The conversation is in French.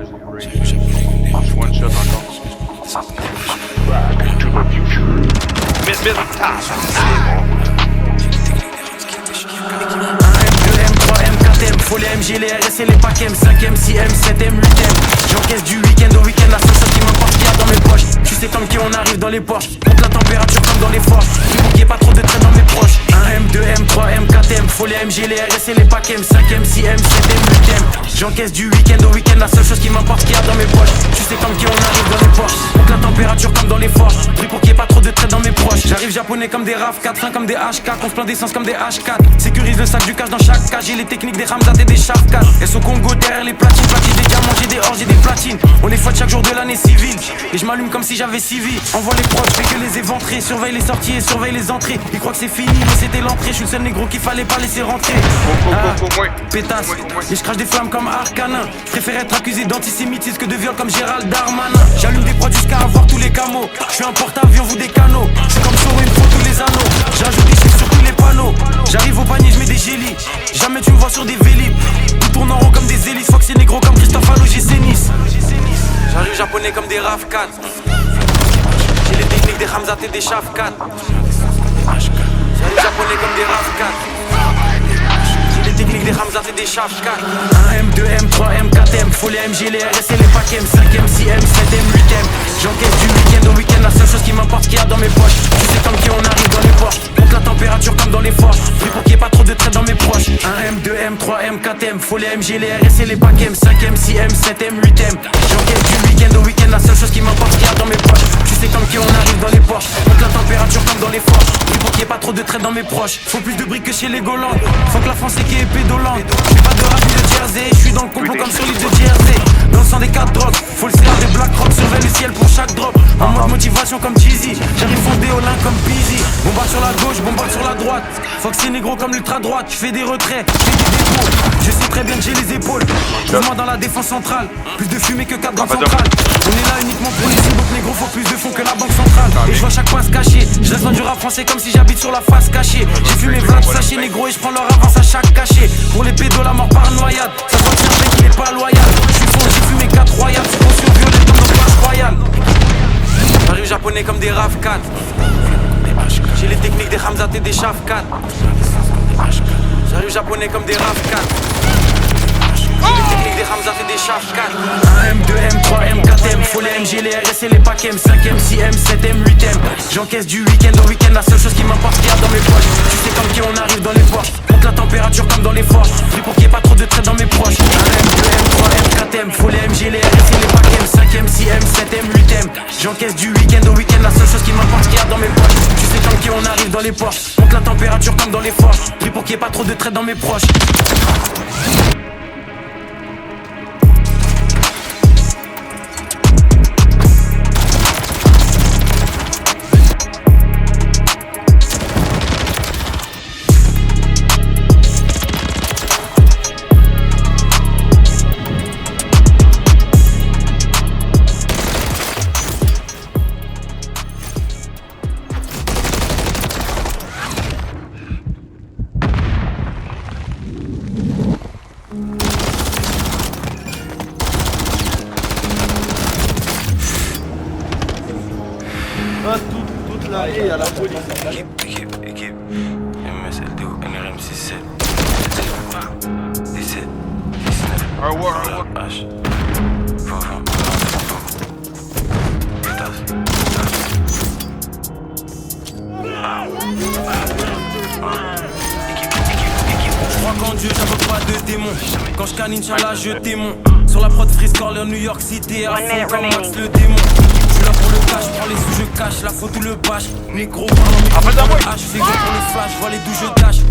One shot encore. Back to the future. Miss Task. M, faut les MG, les RS et les packs M, 5M, 6M, 7M, 8M. J'encaisse du week-end au week-end, la seule chose qui m'importe qu'il y a dans mes poches. Tu sais comme qui on arrive dans les Porsche, compte la température comme dans les forges. Il faut qu'il y ait pas trop de traîne dans mes proches. 1M, 2M, 3M, 4M, faut les MG, les RS et les packs M, 5M, 6M, 7M, 8M. J'encaisse du week-end au week-end, la seule chose qui m'importe qu'il y a dans mes poches. Tu sais comme qui on arrive dans les Porsche, compte la température comme dans les forges. Pris pour qu'il y ait pas trop de traîne dans mes proches. J'arrive japonais comme des RAV4, fin comme des H4, on se plaint d'essence comme des H4. Sécurise le sac du cash dans chaque cage, j'ai les techniques des Ramzat et des Shafkat. Elles sont Congo derrière les platines, platines des diamants, j'ai des or, j'ai des platines. On est fouette chaque jour de l'année civile. Et je m'allume comme si j'avais 6 vies. Envoie les proches, fais que les éventrer. Surveille les sorties et surveille les entrées. Ils croient que c'est fini, mais c'était l'entrée. Je suis le seul négro qu'il fallait pas laisser rentrer. Pétasse, et je crache des flammes comme Arcanin. Je préfère être accusé d'antisémitisme que de viol comme Gérald Darmanin. J'allume des prods jusqu'à avoir tous les camos. Je suis un porte-avions, vous des canaux. Je suis comme Soro, il me faut tous les anneaux. J'ajoute des chiffres sur tous les panneaux. J'arrive au panier, je mets des gélis. Jamais tu me vois sur des vélib. Tout tourne en rond comme des hélices. Fox et négro comme Christophe Allo, j'ai Nice. J'arrive japonais comme des RAV4. J'ai les techniques des Hamzat et des Shafkat. J'arrive japonais comme des RAV4. J'ai les techniques des Hamzat et des Shafkat. 1M, 2M, 3M, 4M. Faut les MG, les RS et les packs M, 5M, 6M, 7M, 8M. J'encaisse du week-end au week-end, la seule chose qui m'importe qu'il y a dans mes poches. Tu sais comme qui on arrive dans les Porsche, compte la température comme dans les forges. Pris pour qu'il y ait pas trop de traite dans mes proches. 1M, 2M, 3M, 4M. Faut les MG, les RS et les packs M, 5M, 6M, 7M, 8M. J'encaisse du week-end au week-end, la seule chose qui m'importe qu'il y a dans mes poches. Tu sais comme qui on arrive dans les Porsche, compte la température comme dans les forges. Pris pour qu'il y ait pas trop de traite dans mes proches. Faut plus de briques que chez les Golands. Faut que la France est qui est pédolente. J'fais pas de rap ni de Jersey, j'suis dans le complot comme sur l'île de Jersey. Dans le sang des 4 drogues, faut le CR des Black Rock. Surveille le ciel pour chaque drop. En mode motivation comme Jeezy, j'arrive fondé au lin comme Peasy. Bombarde sur la gauche, bombarde sur la droite. Fox c'est négro comme l'ultra droite. J'fais des retraits, j'fais des dépôts. Je sais très bien que j'ai les épaules. Trouve-moi dans la défense centrale. Plus de fumée que 4 banques centrales. On est là uniquement pour les cibles, donc négro faut plus de fonds que la banque centrale. Et je vois chaque point se cacher. Je reste loin du rap français comme si j'habite sur la face cachée. J'ai fumé 20 sachets négro et je prends leur avance à chaque cachet. Pour les pédos la mort par noyade. Ça voit que c'est un mec qui n'est pas loyal. J'suis fond, j'ai fumé 4 royales. C'est conscient violette dans nos places royales. J'arrive japonais comme des RAV4. J'ai les techniques des Hamzat et des Shafkat. J'arrive japonais comme des RAV4. J'ai les techniques des Hamzat et des Shafkat. 1M, 2M, 3M, 4M. Faut les MG, les RS et les packs M, 5M, 6M, 7M, 8M. J'encaisse du week-end au week-end, la seule chose qui m'importe qu'il y a dans mes poches. Tu sais comme qui on arrive dans les Porsche, compte la température comme dans les forges. Pris pour qu'il y ait pas trop de traite dans mes proches. 1M, 2M, 3M, 4M. Faut les MG, les RS et les packs M, 5M, 6M, 7M, 8M. J'encaisse du week-end au week-end, la seule chose qui m'importe qu'il y a dans mes poches. Tu sais comme qui on arrive dans les Porsche, compte la température comme dans les forges. Pris pour qu'il y ait pas trop de traite dans mes proches. Toute la haie à la police. Équipe, MSLDO, NRM 67 17 19 H 20 Je crois qu'en Dieu, j'invoque pas de démons. Quand je canine, Inch'Allah, je démon. Sur la prod Friscore, New York City, à fond comme Max le démon. Je suis là pour le cash, prends les sous, je cache. La faute ou le bâche. Négro, parlant mes H, fais gros pour le flash, vois les d'où je dash.